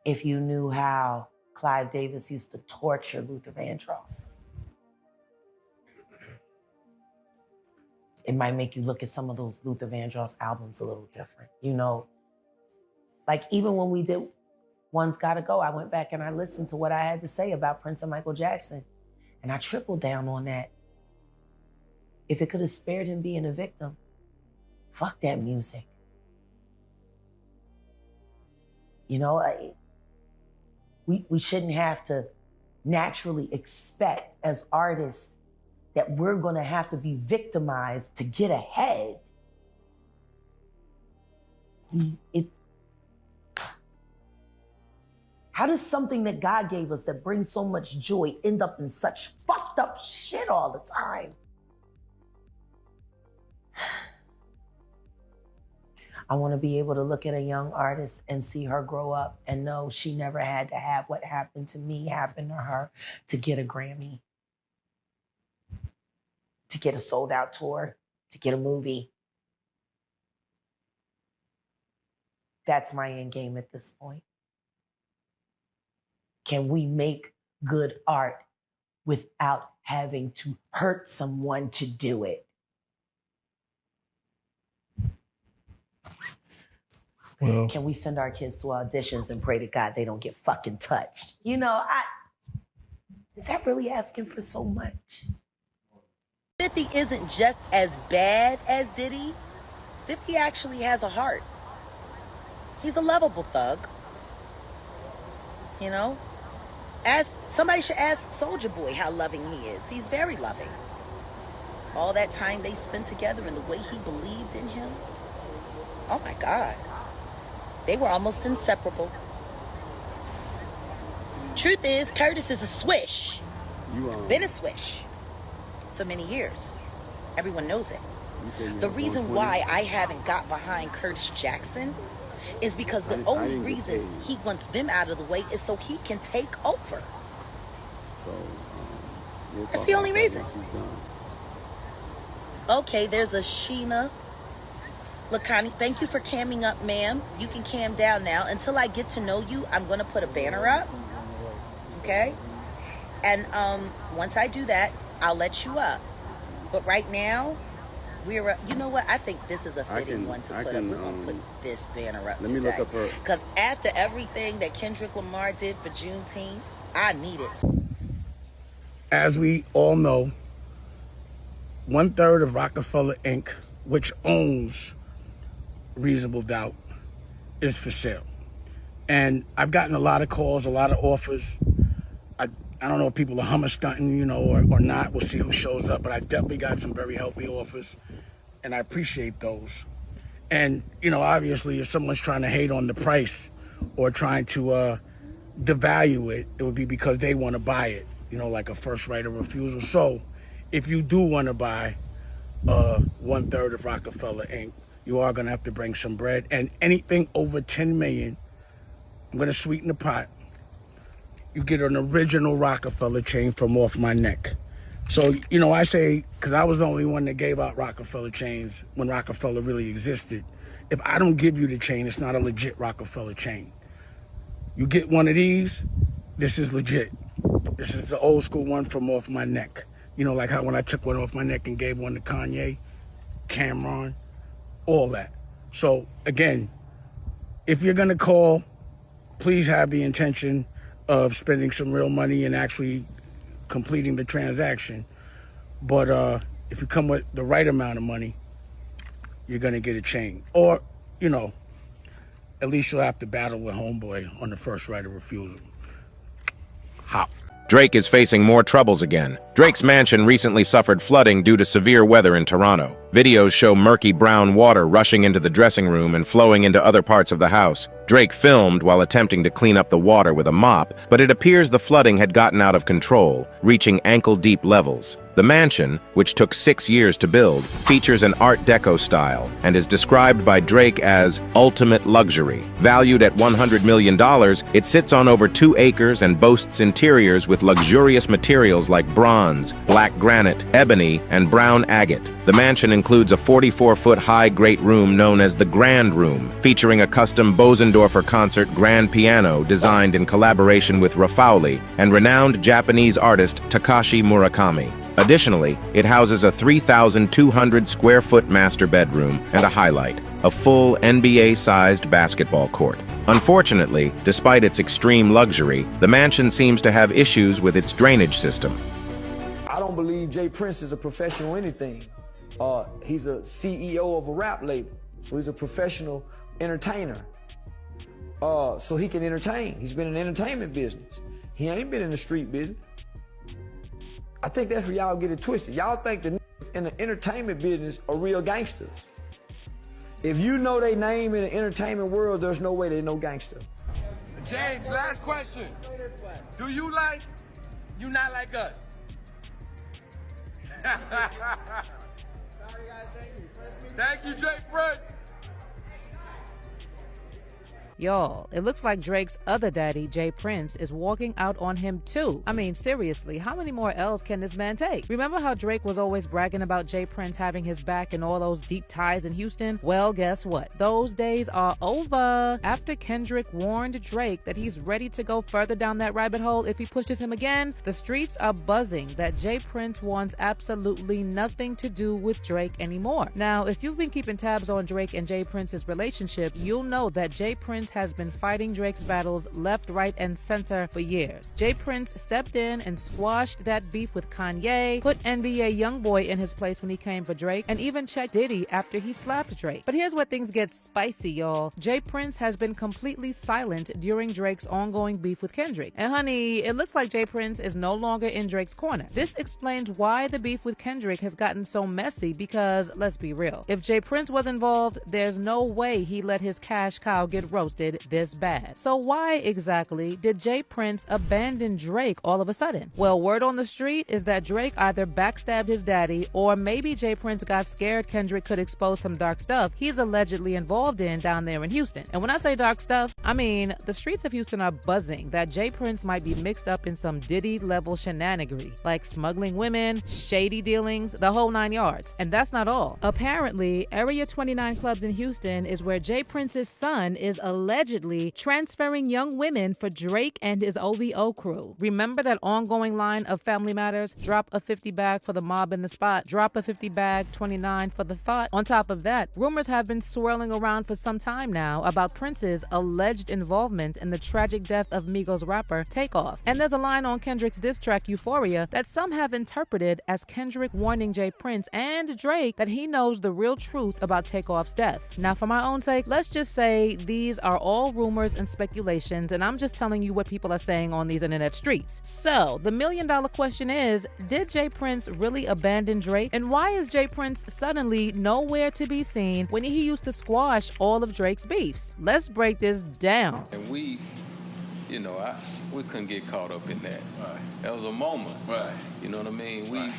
if you knew how Clive Davis used to torture Luther Vandross. It might make you look at some of those Luther Vandross albums a little different. You know, like even when we did One's Gotta Go, I went back and I listened to what I had to say about Prince and Michael Jackson. And I tripled down on that. If it could have spared him being a victim, fuck that music. You know, we shouldn't have to naturally expect as artists that we're gonna have to be victimized to get ahead. How does something that God gave us that brings so much joy end up in such fucked up shit all the time? I want to be able to look at a young artist and see her grow up and know she never had to have what happened to me happen to her to get a Grammy, to get a sold out tour, to get a movie. That's my end game at this point. Can we make good art without having to hurt someone to do it? Well, can we send our kids to auditions and pray to God they don't get fucking touched? You know, is that really asking for so much? 50 isn't just as bad as Diddy. 50 actually has a heart. He's a lovable thug. You know? Somebody should ask Soulja Boy how loving he is. He's very loving. All that time they spent together and the way he believed in him. Oh my God. They were almost inseparable. Truth is, Curtis is a swish. Been a swish for many years. Everyone knows it. The reason why I haven't got behind Curtis Jackson is because the only reason he wants them out of the way is so he can take over. That's the only reason. Okay, there's a Sheena Lakani. Thank you for camming up, ma'am. You can cam down now. Until I get to know you, I'm going to put a banner up. Okay? And once I do that, I'll let you up. But right now, you know what? I think this is a fitting one to put up. We're going to put this banner up today. Let me look up her. Because after everything that Kendrick Lamar did for Juneteenth, I need it. As we all know, 1/3 of Rockefeller Inc., which owns Reasonable Doubt, is for sale. And I've gotten a lot of calls, a lot of offers. I don't know if people are hummer stunting, you know, or not. We'll see who shows up. But I definitely got some very healthy offers, and I appreciate those. And, you know, obviously, if someone's trying to hate on the price or trying to devalue it, it would be because they want to buy it, you know, like a first right of refusal. So if you do want to buy 1/3 of Rockefeller Inc., you are going to have to bring some bread. And anything over 10 million, I'm going to sweeten the pot. You get an original Rockefeller chain from off my neck. So, you know, I say, because I was the only one that gave out Rockefeller chains when Rockefeller really existed. If I don't give you the chain, it's not a legit Rockefeller chain. You get one of these, this is legit. This is the old school one from off my neck. You know, like how when I took one off my neck and gave one to Kanye, Cameron, all that. So, again, if you're going to call, please have the intention of spending some real money and actually completing the transaction. But if you come with the right amount of money, you're gonna get a chain. Or, you know, at least you'll have to battle with homeboy on the first right of refusal. Hop. Drake is facing more troubles again. Drake's mansion recently suffered flooding due to severe weather in Toronto. Videos show murky brown water rushing into the dressing room and flowing into other parts of the house. Drake filmed while attempting to clean up the water with a mop, but it appears the flooding had gotten out of control, reaching ankle-deep levels. The mansion, which took 6 years to build, features an Art Deco style and is described by Drake as ultimate luxury. Valued at $100 million, it sits on over 2 acres and boasts interiors with luxurious materials like bronze, bronze, black granite, ebony, and brown agate. The mansion includes a 44-foot-high great room known as the Grand Room, featuring a custom Bosendorfer concert grand piano designed in collaboration with Raffauli and renowned Japanese artist Takashi Murakami. Additionally, it houses a 3,200-square-foot master bedroom and a highlight, a full NBA-sized basketball court. Unfortunately, despite its extreme luxury, the mansion seems to have issues with its drainage system. I don't believe Jay Prince is a professional anything. He's a CEO of a rap label, so he's a professional entertainer. So he can entertain. He's been in the entertainment business. He ain't been in the street business. I think that's where y'all get it twisted. Y'all think the in the entertainment business are real gangsters. If you know their name in the entertainment world, there's no way they know gangster. James, last question. Do you like You Not Like Us? Sorry guys, thank you. Thank you, Jay Prince. Y'all, it looks like Drake's other daddy, Jay Prince, is walking out on him too. I mean, seriously, how many more L's can this man take? Remember how Drake was always bragging about Jay Prince having his back and all those deep ties in Houston? Well, guess what? Those days are over. After Kendrick warned Drake that he's ready to go further down that rabbit hole if he pushes him again, the streets are buzzing that Jay Prince wants absolutely nothing to do with Drake anymore. Now, if you've been keeping tabs on Drake and Jay Prince's relationship, you'll know that Jay Prince has been fighting Drake's battles left, right, and center for years. Jay Prince stepped in and squashed that beef with Kanye, put NBA YoungBoy in his place when he came for Drake, and even checked Diddy after he slapped Drake. But here's where things get spicy, y'all. Jay Prince has been completely silent during Drake's ongoing beef with Kendrick. And honey, it looks like Jay Prince is no longer in Drake's corner. This explains why the beef with Kendrick has gotten so messy because, let's be real, if Jay Prince was involved, there's no way he let his cash cow get roasted this bad. So why exactly did Jay Prince abandon Drake all of a sudden? Well, word on the street is that Drake either backstabbed his daddy or maybe Jay Prince got scared Kendrick could expose some dark stuff he's allegedly involved in down there in Houston. And when I say dark stuff, I mean the streets of Houston are buzzing that Jay Prince might be mixed up in some Diddy level shenanigery, like smuggling women, shady dealings, the whole 9 yards. And that's not all. Apparently, Area 29 Clubs in Houston is where Jay Prince's son is allegedly transferring young women for Drake and his OVO crew. Remember that ongoing line of Family Matters? Drop a 50 bag for the mob in the spot. Drop a 50 bag, 29 for the thought. On top of that, rumors have been swirling around for some time now about Prince's alleged involvement in the tragic death of Migos rapper Takeoff. And there's a line on Kendrick's diss track Euphoria that some have interpreted as Kendrick warning Jay Prince and Drake that he knows the real truth about Takeoff's death. Now, for my own sake, let's just say these are all rumors and speculations, and I'm just telling you what people are saying on these internet streets. So, the million-dollar question is, did Jay Prince really abandon Drake? And why is Jay Prince suddenly nowhere to be seen when he used to squash all of Drake's beefs? Let's break this down. And we couldn't get caught up in that. Right. That was a moment. Right. You know what I mean? We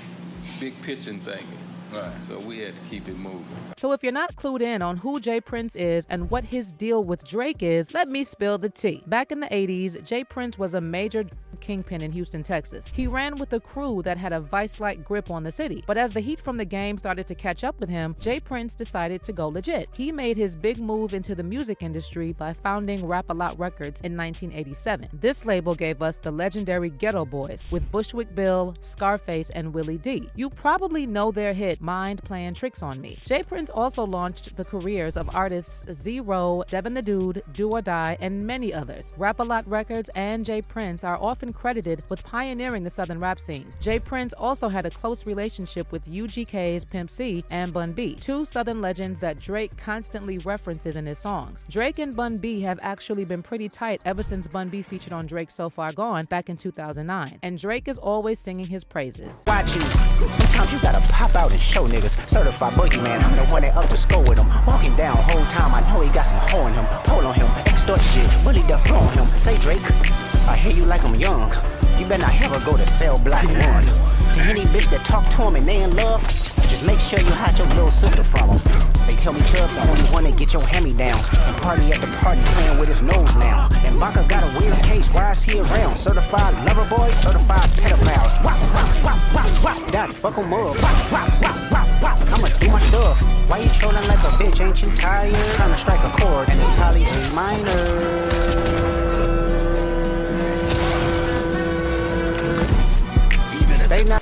big pitching thinking. Right. So we had to keep it moving. So if you're not clued in on who Jay Prince is and what his deal with Drake is, let me spill the tea. Back in the 80s, Jay Prince was a major kingpin in Houston, Texas. He ran with a crew that had a vice-like grip on the city. But as the heat from the game started to catch up with him, Jay Prince decided to go legit. He made his big move into the music industry by founding Rap-A-Lot Records in 1987. This label gave us the legendary Ghetto Boys with Bushwick Bill, Scarface, and Willie D. You probably know their hit Mind Playing Tricks on Me. Jay Prince also launched the careers of artists Zero, Devin the Dude, Do or Die, and many others. Rap-A-Lot Records and Jay Prince are often credited with pioneering the southern rap scene. Jay Prince also had a close relationship with UGK's Pimp C and Bun B, two southern legends that Drake constantly references in his songs. Drake and Bun B have actually been pretty tight ever since Bun B featured on Drake's So Far Gone back in 2009, and Drake is always singing his praises. Watch you. Sometimes you gotta pop out and show niggas. Certified boogeyman, I'm the one that up to score with him. Walking down whole time, I know he got some hoe in him. Pull on him, extort shit, bully the flow on him. Say Drake, I hear you like I'm young. You better not ever go to cell block 1. To any bitch that talk to him and they in love, just make sure you hide your little sister from him. They tell me Chubb's the only one that get your hand-me-downs. And party at the party playing with his nose now. And Baka got a weird case, why is he around? Certified lover boys, certified pedophiles. Wow, wow, wow. Daddy, fuck 'em up. I'ma do my stuff. Why you trolling like a bitch? Ain't you tired? Trying to strike a chord, and it's probably A minor. They not